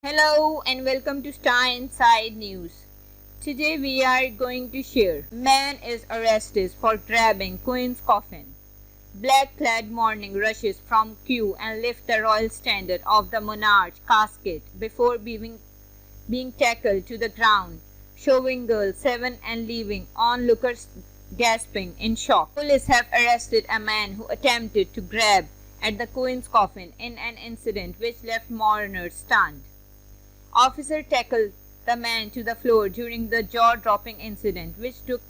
Hello and welcome to Star Inside News. Today we are going to share man is arrested for grabbing Queen's coffin. Black-clad mourning rushes from queue and lift the royal standard of the monarch's casket before being tackled to the ground, showing girls 7 and leaving onlookers gasping in shock. Police have arrested a man who attempted to grab at the Queen's coffin in an incident which left mourners stunned. Officer tackled the man to the floor during the jaw-dropping incident which took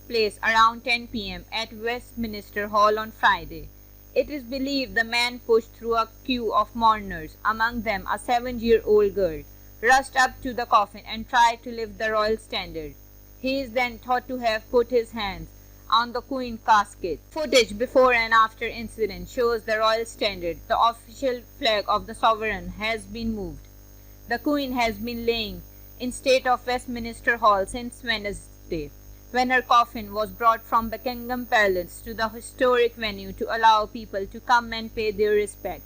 place around 10 p.m. at Westminster Hall on Friday. It is believed the man pushed through a queue of mourners, among them a 7-year-old girl, rushed up to the coffin and tried to lift the royal standard. He is then thought to have put his hands on the Queen's casket. Footage before and after incident shows the royal standard, the official flag of the sovereign, has been moved. The Queen has been laying in state of Westminster Hall since Wednesday, when her coffin was brought from Buckingham Palace to the historic venue to allow people to come and pay their respect.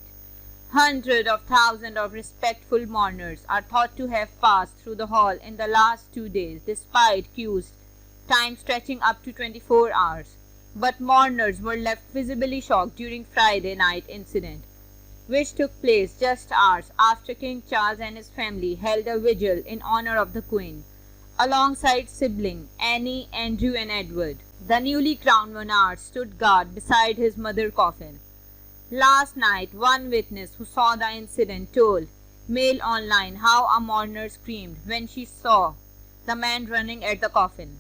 Hundreds of thousands of respectful mourners are thought to have passed through the hall in the last 2 days, despite queues time stretching up to 24 hours. But mourners were left visibly shocked during Friday night incident, which took place just hours after King Charles and his family held a vigil in honor of the Queen, alongside siblings Anne, Andrew and Edward. The newly crowned monarch stood guard beside his mother's coffin. Last night, one witness who saw the incident told Mail Online how a mourner screamed when she saw the man running at the coffin.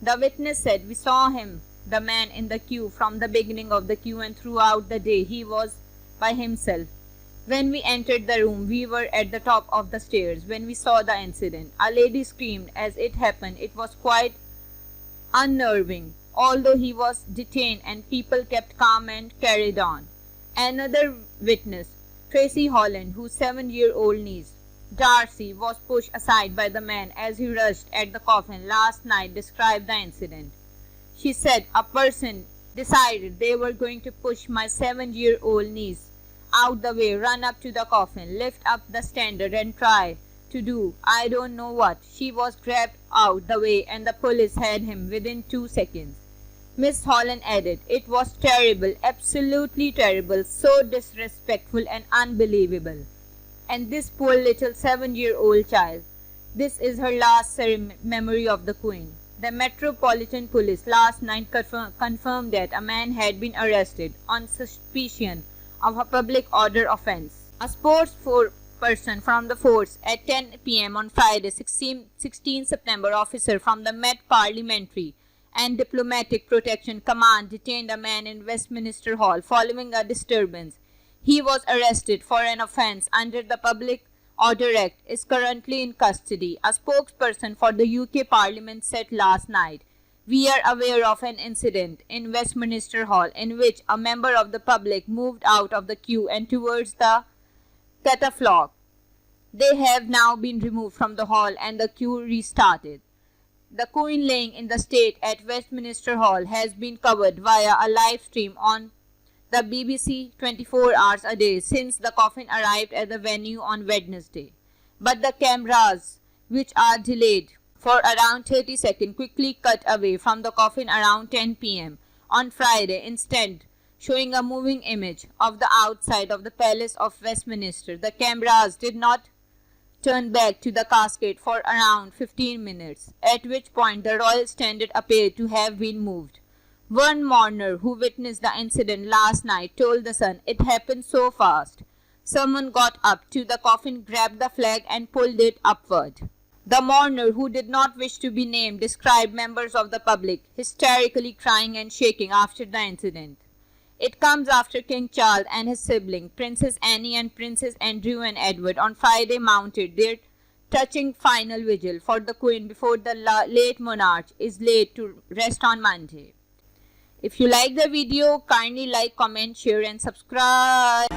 The witness said, "We saw him, the man in the queue, from the beginning of the queue and throughout the day he was by himself. When we entered the room, we were at the top of the stairs when we saw the incident. A lady screamed as it happened. It was quite unnerving, although he was detained and people kept calm and carried on." Another witness, Tracy Holland, whose 7-year-old niece, Darcy, was pushed aside by the man as he rushed at the coffin last night, described the incident. She said, "A person decided they were going to push my 7-year-old niece out the way, run up to the coffin, lift up the standard and try to do I don't know what. She was grabbed out the way and the police had him within 2 seconds." Miss Holland added, "It was terrible, absolutely terrible, so disrespectful and unbelievable. And this poor little 7-year-old child, this is her last memory of the Queen." The Metropolitan Police last night confirmed that a man had been arrested on suspicion of a public order offence. A spokesperson from the force at 10 p.m. on Friday, 16 September, officer from the Met Parliamentary and Diplomatic Protection Command detained a man in Westminster Hall following a disturbance. He was arrested for an offence under the Public Order Act, is currently in custody. A spokesperson for the UK Parliament said last night, "We are aware of an incident in Westminster Hall in which a member of the public moved out of the queue and towards the catafalque. They have now been removed from the hall and the queue restarted." The Queen laying in the state at Westminster Hall has been covered via a live stream on the BBC 24 hours a day since the coffin arrived at the venue on Wednesday. But the cameras, which are delayed for around 30 seconds, quickly cut away from the coffin around 10 p.m. on Friday, instead showing a moving image of the outside of the Palace of Westminster. The cameras did not turn back to the casket for around 15 minutes, at which point the royal standard appeared to have been moved. One mourner who witnessed the incident last night told The Sun, "It happened so fast. Someone got up to the coffin, grabbed the flag and pulled it upward." The mourner, who did not wish to be named, described members of the public hysterically crying and shaking after the incident. It comes after King Charles and his siblings, Princess Anne and Princes Andrew and Edward, on Friday mounted their touching final vigil for the Queen before the late monarch is laid to rest on Monday. If you like the video, kindly like, comment, share and subscribe.